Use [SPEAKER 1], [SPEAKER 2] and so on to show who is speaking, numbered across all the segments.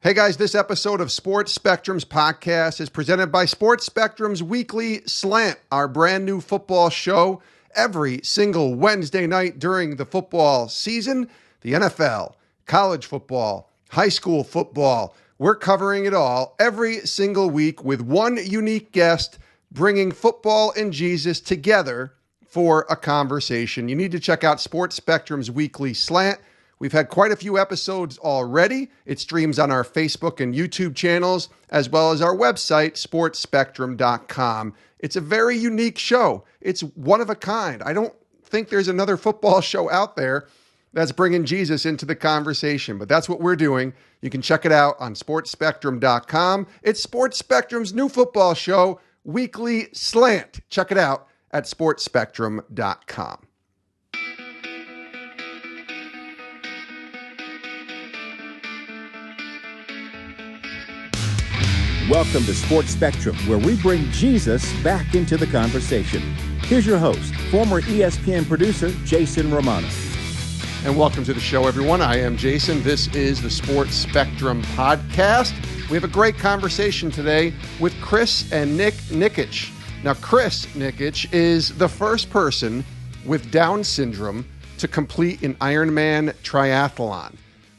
[SPEAKER 1] Hey guys, this episode of Sports Spectrum's podcast is presented by Sports Spectrum's Weekly Slant, our brand new football show every single Wednesday night during the football season. The NFL, college football, high school football, we're covering it all every single week with one unique guest bringing football and Jesus together for a conversation. You need to check out Sports Spectrum's Weekly Slant. We've had quite a few episodes already. It streams on our Facebook and YouTube channels, as well as our website, sportspectrum.com. It's a very unique show. It's one of a kind. I don't think there's another football show out there that's bringing Jesus into the conversation, but that's what we're doing. You can check it out on sportspectrum.com. It's Sports Spectrum's new football show, Weekly Slant. Check it out at sportspectrum.com.
[SPEAKER 2] Welcome to Sports Spectrum, where we bring Jesus back into the conversation. Here's your host, former ESPN producer, Jason Romano.
[SPEAKER 1] And welcome to the show, everyone. I am Jason. This is the Sports Spectrum podcast. We have a great conversation today with Chris and Nikic. Now, Chris Nikic is the first person with Down syndrome to complete an Ironman Triathlon.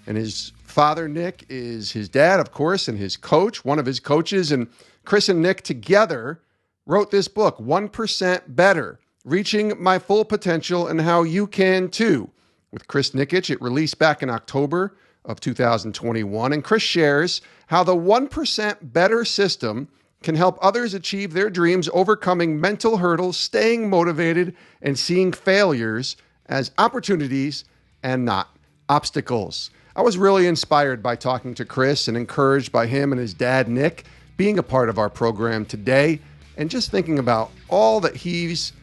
[SPEAKER 1] And his father, Nick, is his dad, of course, and his coach, one of his coaches. And Chris and Nick together wrote this book, 1% Better, Reaching My Full Potential and How You Can Too. With Chris Nikic, it released back in October of 2021. And Chris shares how the 1% Better system can help others achieve their dreams, overcoming mental hurdles, staying motivated, and seeing failures as opportunities and not obstacles. I was really inspired by talking to Chris and encouraged by him and his dad, Nick, being a part of our program today and just thinking about all that he's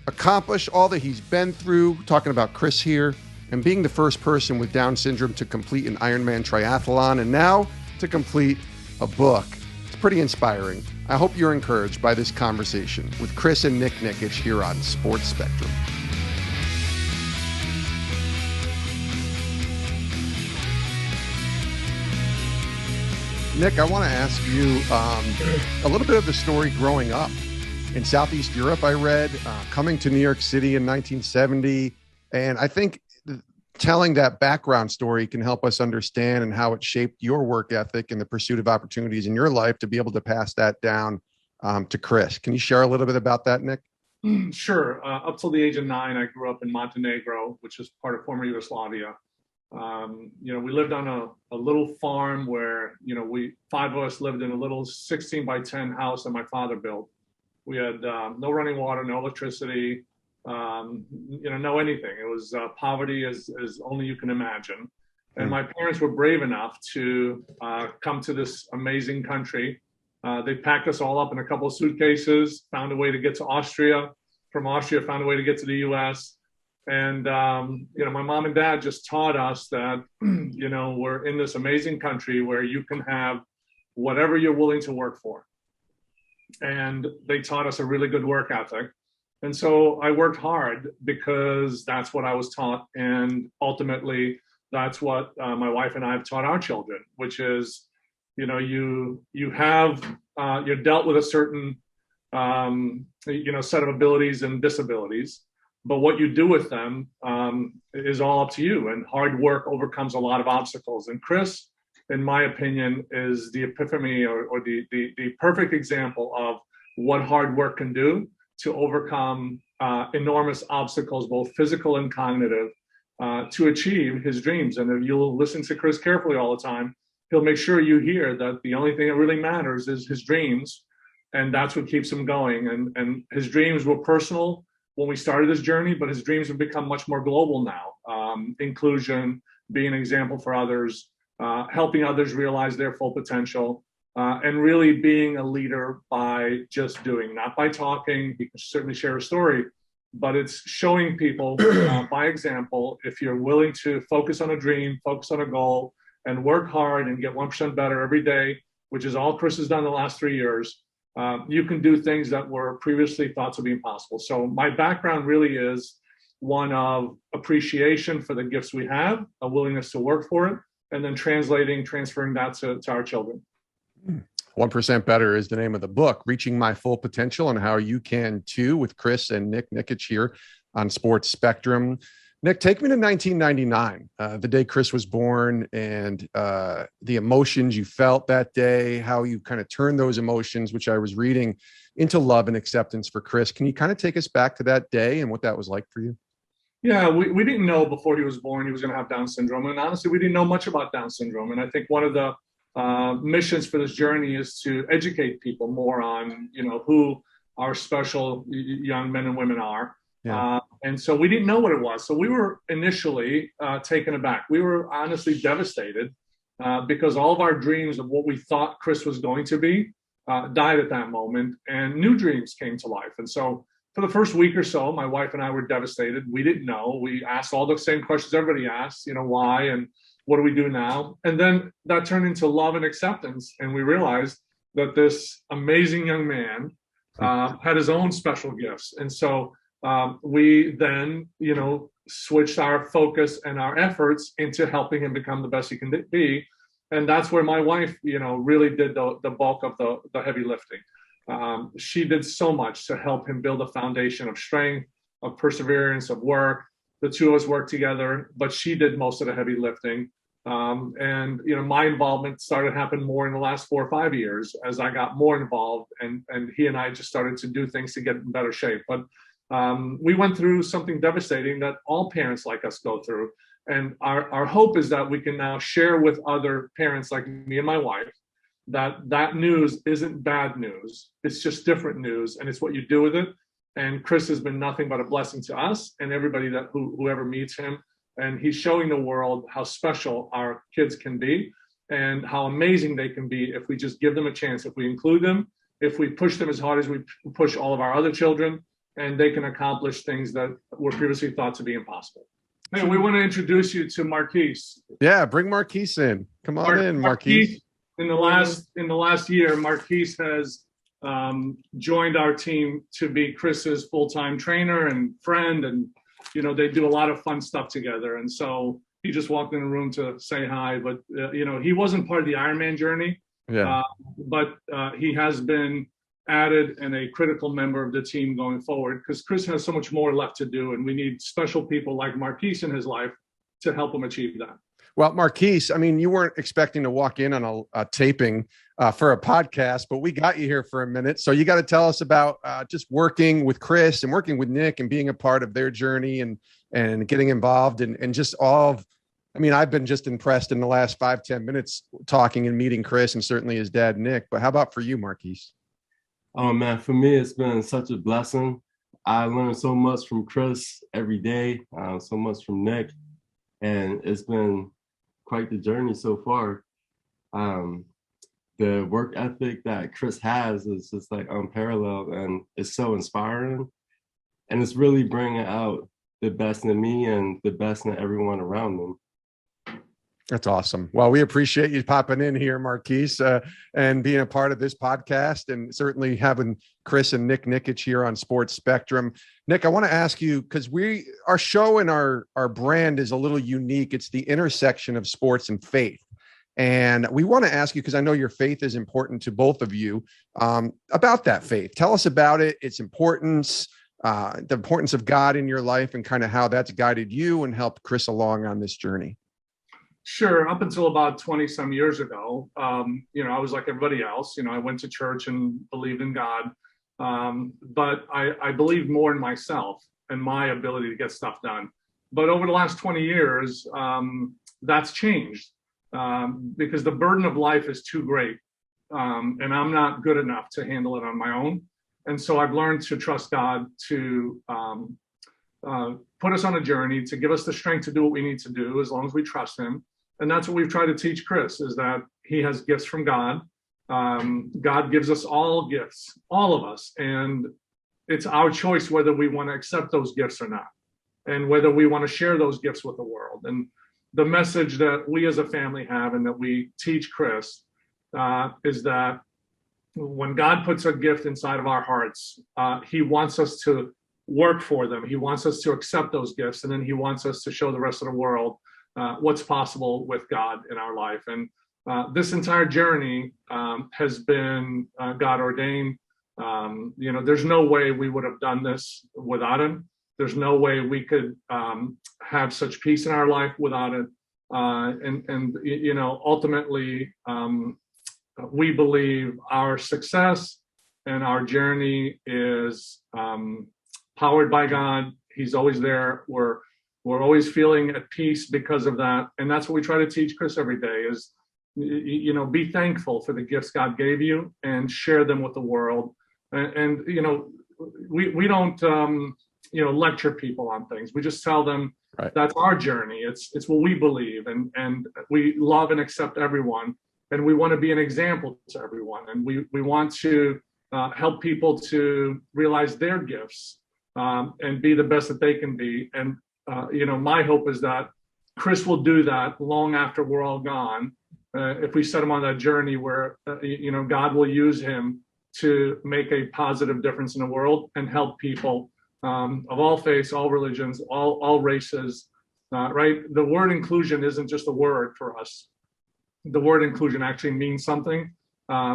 [SPEAKER 1] accomplished, all that he's been through, talking about Chris here and being the first person with Down syndrome to complete an Ironman Triathlon and now to complete a book. It's pretty inspiring. I hope you're encouraged by this conversation with Chris and Nick Nikic here on Sports Spectrum. Nick, I want to ask you a little bit of the story growing up in Southeast Europe. I read coming to New York City in 1970, and I think telling that background story can help us understand and how it shaped your work ethic and the pursuit of opportunities in your life to be able to pass that down to Chris. Can you share a little bit about that, Nick?
[SPEAKER 3] Sure. Up till the age of 9, I grew up in Montenegro, which is part of former Yugoslavia. We lived on a little farm where, we 5 of us lived in a little 16 by 10 house that my father built. We had no running water, no electricity, no anything. It was poverty as only you can imagine. And my parents were brave enough to come to this amazing country. They packed us all up in a couple of suitcases, found a way to get to Austria. From Austria, found a way to get to the U.S. And, my mom and dad just taught us that, we're in this amazing country where you can have whatever you're willing to work for. And they taught us a really good work ethic. And so I worked hard because that's what I was taught. And ultimately, that's what my wife and I have taught our children, which is, you're dealt with a certain, set of abilities and disabilities. But what you do with them is all up to you. And hard work overcomes a lot of obstacles. And Chris, in my opinion, is the epiphany or the perfect example of what hard work can do to overcome enormous obstacles, both physical and cognitive, to achieve his dreams. And if you'll listen to Chris carefully all the time, he'll make sure you hear that the only thing that really matters is his dreams. And that's what keeps him going. And his dreams were personal when we started this journey, but his dreams have become much more global now. Inclusion, being an example for others, helping others realize their full potential, and really being a leader by just doing, not by talking. He can certainly share a story, but it's showing people by example, if you're willing to focus on a dream, focus on a goal, and work hard and get 1% better every day, which is all Chris has done the last 3 years, you can do things that were previously thought to be impossible. So my background really is one of appreciation for the gifts we have, a willingness to work for it, and then transferring that to our children.
[SPEAKER 1] 1% Better is the name of the book, Reaching My Full Potential, and how you can too, with Chris and Nick Nikic here on Sports Spectrum. Nick, take me to 1999, the day Chris was born, and the emotions you felt that day, how you kind of turned those emotions, which I was reading, into love and acceptance for Chris. Can you kind of take us back to that day and what that was like for you?
[SPEAKER 3] Yeah, we didn't know before he was born he was going to have Down syndrome. And honestly, we didn't know much about Down syndrome. And I think one of the missions for this journey is to educate people more on, who our special young men and women are. Yeah. And so we didn't know what it was. So we were initially taken aback. We were honestly devastated because all of our dreams of what we thought Chris was going to be died at that moment, and new dreams came to life. And so for the first week or so, my wife and I were devastated. We didn't know. We asked all the same questions everybody asks, why and what do we do now? And then that turned into love and acceptance. And we realized that this amazing young man had his own special gifts. And so we then, switched our focus and our efforts into helping him become the best he can be. And that's where my wife, really did the bulk of the heavy lifting. She did so much to help him build a foundation of strength, of perseverance, of work. The two of us worked together, but she did most of the heavy lifting. And my involvement started to happen more in the last 4 or 5 years as I got more involved, and he and I just started to do things to get in better shape. But we went through something devastating that all parents like us go through. And our hope is that we can now share with other parents like me and my wife that news isn't bad news. It's just different news, and it's what you do with it. And Chris has been nothing but a blessing to us and everybody whoever meets him. And he's showing the world how special our kids can be and how amazing they can be if we just give them a chance, if we include them, if we push them as hard as we push all of our other children, and they can accomplish things that were previously thought to be impossible. Hey, we want to introduce you to Marquise.
[SPEAKER 1] Yeah, bring Marquise in. Come on in, Marquise.
[SPEAKER 3] In the last year, Marquise has joined our team to be Chris's full-time trainer and friend, and they do a lot of fun stuff together. And so he just walked in the room to say hi, but he wasn't part of the Ironman journey. Yeah. But he has been added and a critical member of the team going forward, because Chris has so much more left to do, and we need special people like Marquise in his life to help him achieve that.
[SPEAKER 1] Well, Marquise, I mean, you weren't expecting to walk in on a taping for a podcast, but we got you here for a minute. So you got to tell us about just working with Chris and working with Nick and being a part of their journey and getting involved and just all of, I mean, I've been just impressed in the last 5-10 minutes talking and meeting Chris and certainly his dad, Nick. But how about for you, Marquise?
[SPEAKER 4] Oh, man, for me, it's been such a blessing. I learned so much from Chris every day, so much from Nick, and it's been quite the journey so far. The work ethic that Chris has is just like unparalleled, and it's so inspiring, and it's really bringing out the best in me and the best in everyone around them.
[SPEAKER 1] That's awesome. Well, we appreciate you popping in here, Marquise, and being a part of this podcast, and certainly having Chris and Nick Nikic here on Sports Spectrum. Nick, I want to ask you, because our show and our brand is a little unique. It's the intersection of sports and faith. And we want to ask you, because I know your faith is important to both of you, about that faith. Tell us about it, its importance, the importance of God in your life, and kind of how that's guided you and helped Chris along on this journey.
[SPEAKER 3] Sure. Up until about 20 some years ago, I was like everybody else. I went to church and believed in God. But I believed more in myself and my ability to get stuff done. But over the last 20 years, that's changed because the burden of life is too great. And I'm not good enough to handle it on my own. And so I've learned to trust God to put us on a journey, to give us the strength to do what we need to do as long as we trust him. And that's what we've tried to teach Chris, is that he has gifts from God. God gives us all gifts, all of us. And it's our choice whether we want to accept those gifts or not, and whether we want to share those gifts with the world. And the message that we as a family have and that we teach Chris is that when God puts a gift inside of our hearts, he wants us to work for them. He wants us to accept those gifts, and then he wants us to show the rest of the world what's possible with God in our life. And this entire journey has been God ordained. There's no way we would have done this without him. There's no way we could have such peace in our life without it. Ultimately, we believe our success and our journey is powered by God. He's always there. We're always feeling at peace because of that. And that's what we try to teach Chris every day is, be thankful for the gifts God gave you and share them with the world. And we don't, lecture people on things. We just tell them
[SPEAKER 1] right.
[SPEAKER 3] That's our journey. It's what we believe. And we love and accept everyone. And we want to be an example to everyone. And we want to help people to realize their gifts and be the best that they can be. And, my hope is that Chris will do that long after we're all gone. If we set him on that journey where, God will use him to make a positive difference in the world and help people of all faiths, all religions, all races, right? The word inclusion isn't just a word for us. The word inclusion actually means something.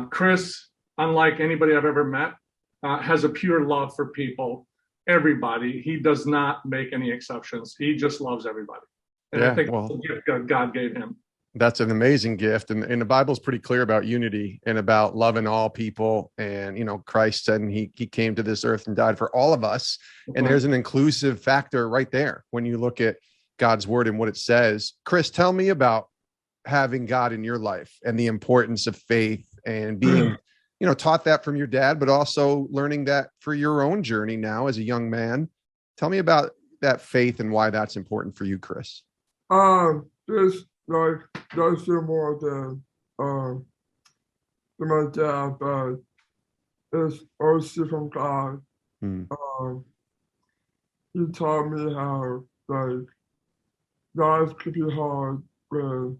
[SPEAKER 3] Chris, unlike anybody I've ever met, has a pure love for people, everybody. He does not make any exceptions. He just loves everybody. And I think that's the gift God gave him.
[SPEAKER 1] That's an amazing gift. And the Bible's pretty clear about unity and about loving all people. And, Christ said, and he came to this earth and died for all of us. And there's an inclusive factor right there when you look at God's word and what it says. Chris, tell me about having God in your life and the importance of faith and being, taught that from your dad, but also learning that for your own journey now as a young man. Tell me about that faith and why that's important for you, Chris.
[SPEAKER 5] That's more than my dad, but it's also from God. He taught me how life could be hard when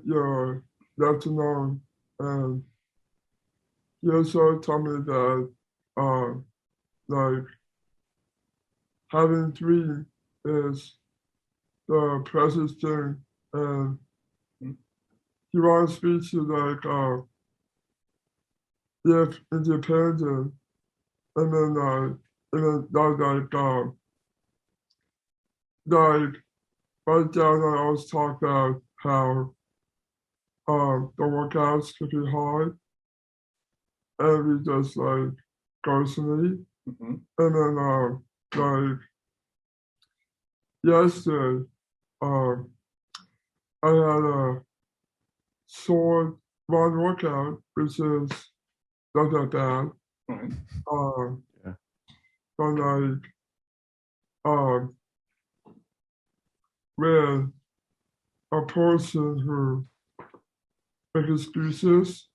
[SPEAKER 5] you're left alone, and he also taught me that having dreams is the precious thing, and he wants me to live independent, and then right down I always talk about how the workouts could be hard, and we just go sleep, and then yesterday, I had a short run workout, which is not that bad. But when a person who makes excuses,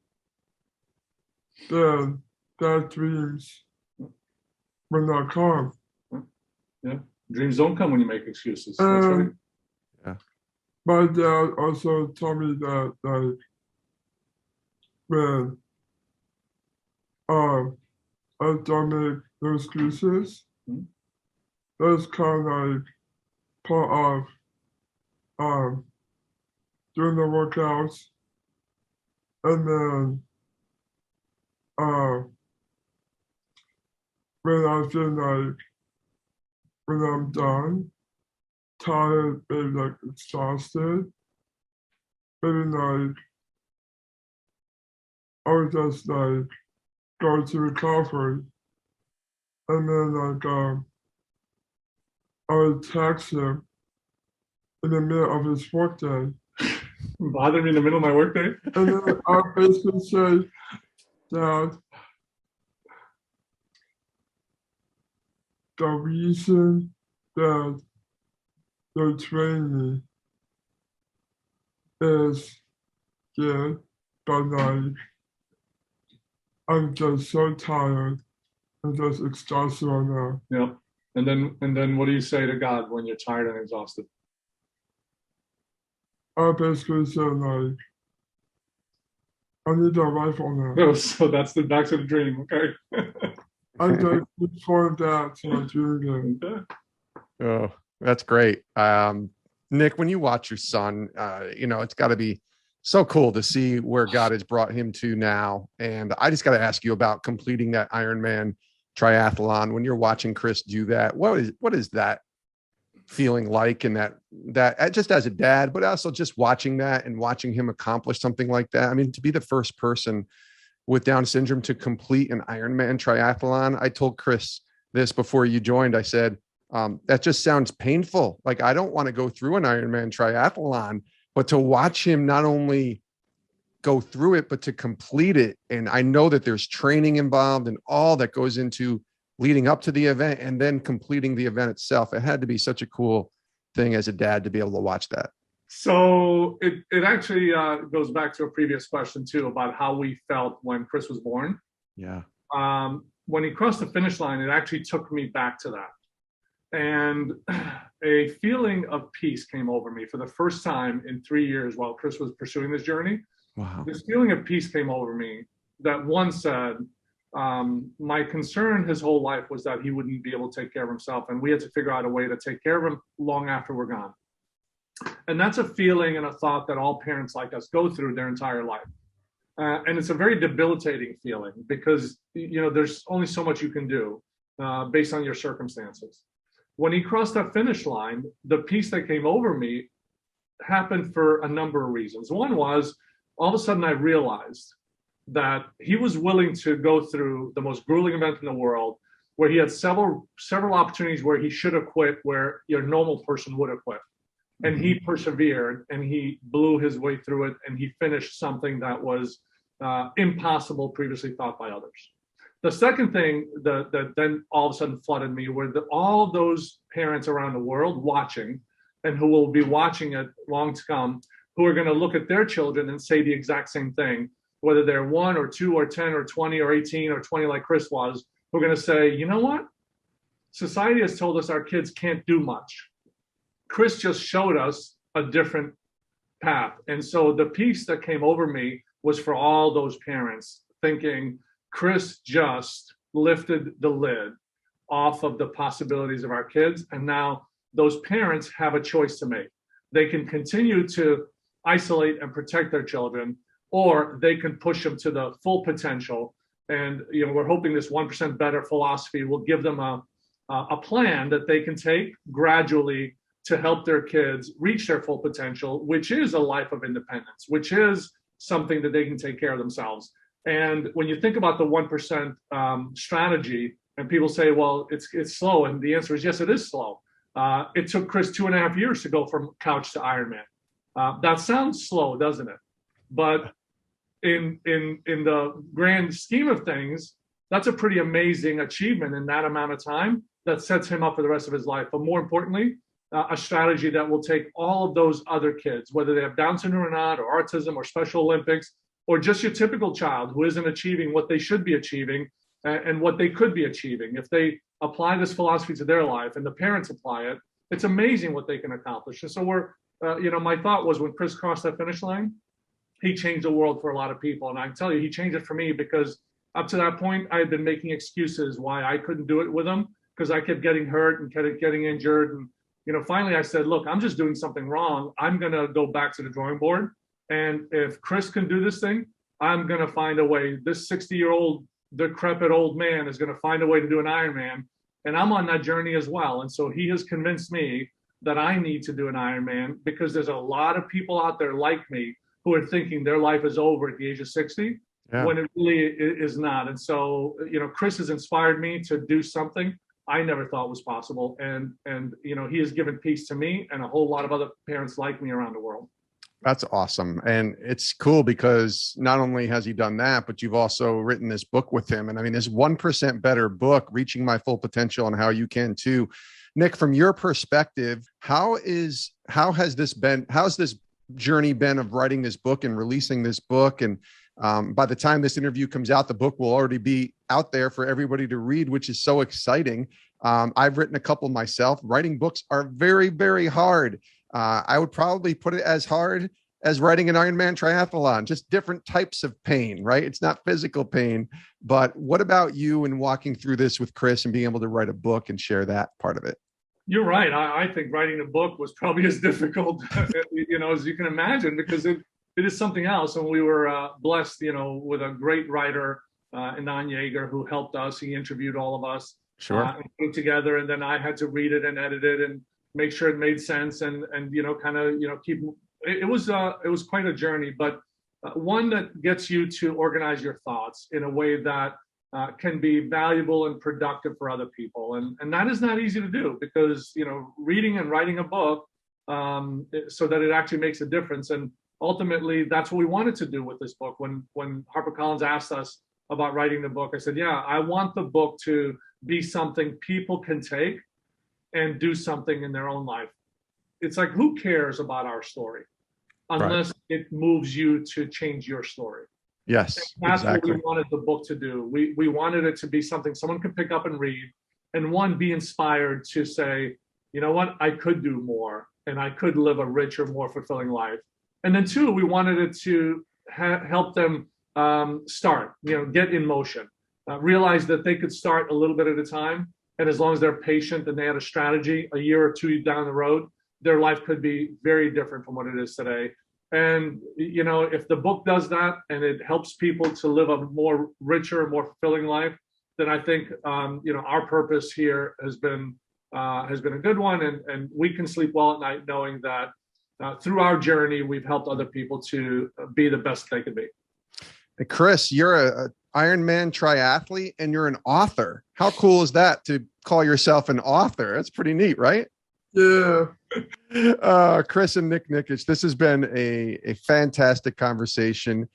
[SPEAKER 5] then that dreams will not come.
[SPEAKER 3] Yeah. Dreams don't come when you make excuses. That's right.
[SPEAKER 1] Yeah.
[SPEAKER 5] My dad also told me that when I don't make those excuses, that's kind of part of doing the workouts, and then when I feel when I'm done, tired, maybe exhausted, maybe I would just go to recovery, and then I would text him in the middle of his workday.
[SPEAKER 3] Bother me in the middle of my workday?
[SPEAKER 5] And then I basically say, Dad, the reason that they train me is good, but I'm just so tired and just exhausted right now.
[SPEAKER 3] Yeah. And then what do you say to God when you're tired and exhausted?
[SPEAKER 5] I basically say I need a rifle now.
[SPEAKER 3] No, so that's back to the dream, okay?
[SPEAKER 5] I just look forward that to my dream again.
[SPEAKER 3] Okay.
[SPEAKER 1] Oh, that's great. Nick, when you watch your son, it's got to be so cool to see where God has brought him to now. And I just got to ask you about completing that Ironman triathlon. When you're watching Chris do that, what is that feeling like? And that just as a dad, but also just watching that and watching him accomplish something like that. I mean, to be the first person with Down syndrome to complete an Ironman triathlon. I told Chris this before you joined. I said, that just sounds painful. Like, I don't want to go through an Ironman triathlon, but to watch him not only go through it, but to complete it. And I know that there's training involved and all that goes into leading up to the event and then completing the event itself. It had to be such a cool thing as a dad to be able to watch that.
[SPEAKER 3] So it actually goes back to a previous question too, about how we felt when Chris was born.
[SPEAKER 1] Yeah.
[SPEAKER 3] When he crossed the finish line, it actually took me back to that. And a feeling of peace came over me for the first time in 3 years while Chris was pursuing this journey.
[SPEAKER 1] Wow.
[SPEAKER 3] This feeling of peace came over me that one said, my concern his whole life was that he wouldn't be able to take care of himself. And we had to figure out a way to take care of him long after we're gone. And that's a feeling and a thought that all parents like us go through their entire life. And it's a very debilitating feeling because, there's only so much you can do based on your circumstances. When he crossed that finish line, the peace that came over me happened for a number of reasons. One was, all of a sudden I realized that he was willing to go through the most grueling event in the world, where he had several opportunities where he should have quit, where your normal person would have quit. And he persevered and he blew his way through it, and he finished something that was impossible previously thought by others. The second thing that then all of a sudden flooded me were all of those parents around the world watching, and who will be watching it long to come, who are going to look at their children and say the exact same thing, whether they're 1 or 2 or 10 or 20 or 18 or 20 like Chris was, who are going to say, you know what? Society has told us our kids can't do much. Chris just showed us a different path. And so the peace that came over me was for all those parents thinking, Chris just lifted the lid off of the possibilities of our kids. And now those parents have a choice to make. They can continue to isolate and protect their children, or they can push them to the full potential. And we're hoping this 1% better philosophy will give them a plan that they can take gradually to help their kids reach their full potential, which is a life of independence, which is something that they can take care of themselves. And when you think about the 1% strategy, and people say, well, it's slow. And the answer is, yes, it is slow. It took Chris 2.5 years to go from couch to Ironman. That sounds slow, doesn't it? But in the grand scheme of things, that's a pretty amazing achievement in that amount of time that sets him up for the rest of his life. But more importantly, a strategy that will take all of those other kids, whether they have Down syndrome or not, or autism or Special Olympics, or just your typical child who isn't achieving what they should be achieving and what they could be achieving. If they apply this philosophy to their life and the parents apply it, it's amazing what they can accomplish. And so my thought was, when Chris crossed that finish line, he changed the world for a lot of people. And I can tell you, he changed it for me, because up to that point, I had been making excuses why I couldn't do it with him, because I kept getting hurt and kept getting injured. And finally I said, look, I'm just doing something wrong. I'm going to go back to the drawing board. And if Chris can do this thing, I'm going to find a way. This 60-year-old decrepit old man is going to find a way to do an Ironman. And I'm on that journey as well. And so he has convinced me that I need to do an Ironman, because there's a lot of people out there like me who are thinking their life is over at the age of 60, when it really is not. And so, Chris has inspired me to do something I never thought was possible. And he has given peace to me and a whole lot of other parents like me around the world.
[SPEAKER 1] That's awesome. And it's cool because not only has he done that, but you've also written this book with him. And I mean, this 1% Better book, Reaching My Full Potential, and how you can too. Nick, from your perspective, how's this journey been of writing this book and releasing this book? And by the time this interview comes out, the book will already be out there for everybody to read, which is so exciting. I've written a couple myself. Writing books are very, very hard. I would probably put it as hard as writing an Ironman triathlon, just different types of pain, right? It's not physical pain. But what about you and walking through this with Chris and being able to write a book and share that part of it?
[SPEAKER 3] You're right. I think writing a book was probably as difficult, as you can imagine, because it is something else. And we were blessed, with a great writer, Inan Yeager, who helped us. He interviewed all of us,
[SPEAKER 1] Sure.
[SPEAKER 3] and put it together. And then I had to read it and edit it and make sure it made sense and keep. It was quite a journey, but one that gets you to organize your thoughts in a way that can be valuable and productive for other people. And that is not easy to do because, reading and writing a book so that it actually makes a difference. And ultimately, that's what we wanted to do with this book. When HarperCollins asked us about writing the book, I said, yeah, I want the book to be something people can take and do something in their own life. It's like, who cares about our story unless it moves you to change your story?
[SPEAKER 1] Yes,
[SPEAKER 3] that's
[SPEAKER 1] exactly.
[SPEAKER 3] what we wanted the book to do. We wanted it to be something someone could pick up and read, and one, be inspired to say, you know what, I could do more, and I could live a richer, more fulfilling life. And then two, we wanted it to help them start, get in motion, realize that they could start a little bit at a time, and as long as they're patient and they had a strategy, a year or two down the road, their life could be very different from what it is today. And, if the book does that and it helps people to live a more richer, more fulfilling life, then I think, our purpose here has been a good one. And we can sleep well at night knowing that through our journey, we've helped other people to be the best they could be.
[SPEAKER 1] Hey, Chris, you're a Ironman triathlete and you're an author. How cool is that to call yourself an author? That's pretty neat, right?
[SPEAKER 5] Yeah.
[SPEAKER 1] Chris and Nikic, this has been a fantastic conversation.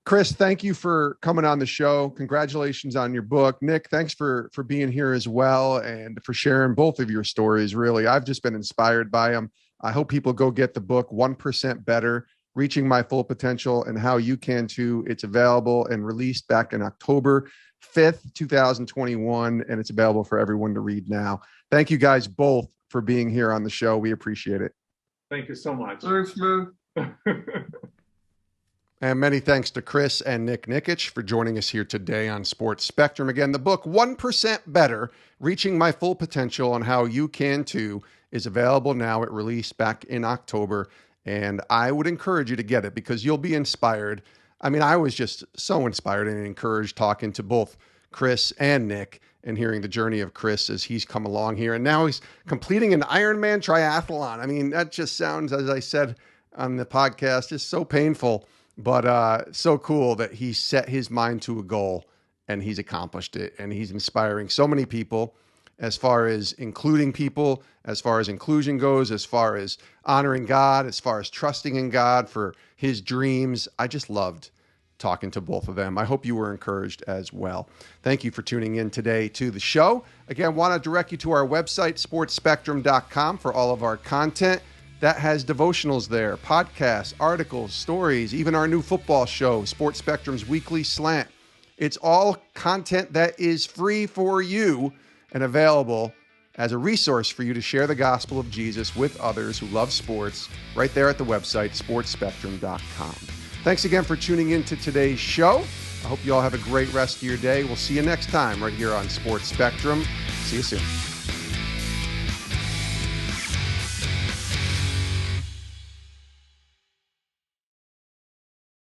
[SPEAKER 1] Chris, thank you for coming on the show. Congratulations on your book. Nick, thanks for being here as well and for sharing both of your stories. Really, I've just been inspired by them. I hope people go get the book, 1% Better, Reaching My Full Potential and How You Can Too. It's available and released back in October 5th, 2021, and it's available for everyone to read now. Thank you guys both for being here on the show. We appreciate it.
[SPEAKER 3] Thank you so much.
[SPEAKER 5] Thanks, man.
[SPEAKER 1] And many thanks to Chris and Nikic for joining us here today on Sports Spectrum. Again, the book 1% Better, Reaching My Full Potential and How You Can Too is available now. It released back in October, and I would encourage you to get it because you'll be inspired. I mean, I was just so inspired and encouraged talking to both Chris and Nick and hearing the journey of Chris as he's come along here. And now he's completing an Ironman triathlon. I mean, that just sounds, as I said on the podcast, just so painful, but so cool that he set his mind to a goal and he's accomplished it. And he's inspiring so many people as far as including people, as far as inclusion goes, as far as honoring God, as far as trusting in God for his dreams. I just loved talking to both of them. I hope you were encouraged as well. Thank you for tuning in today to the show. Again, want to direct you to our website, sportspectrum.com, for all of our content. That has devotionals there, podcasts, articles, stories, even our new football show, Sports Spectrum's Weekly Slant. It's all content that is free for you and available as a resource for you to share the gospel of Jesus with others who love sports right there at the website, sportspectrum.com. Thanks again for tuning in to today's show. I hope you all have a great rest of your day. We'll see you next time right here on Sports Spectrum. See you soon.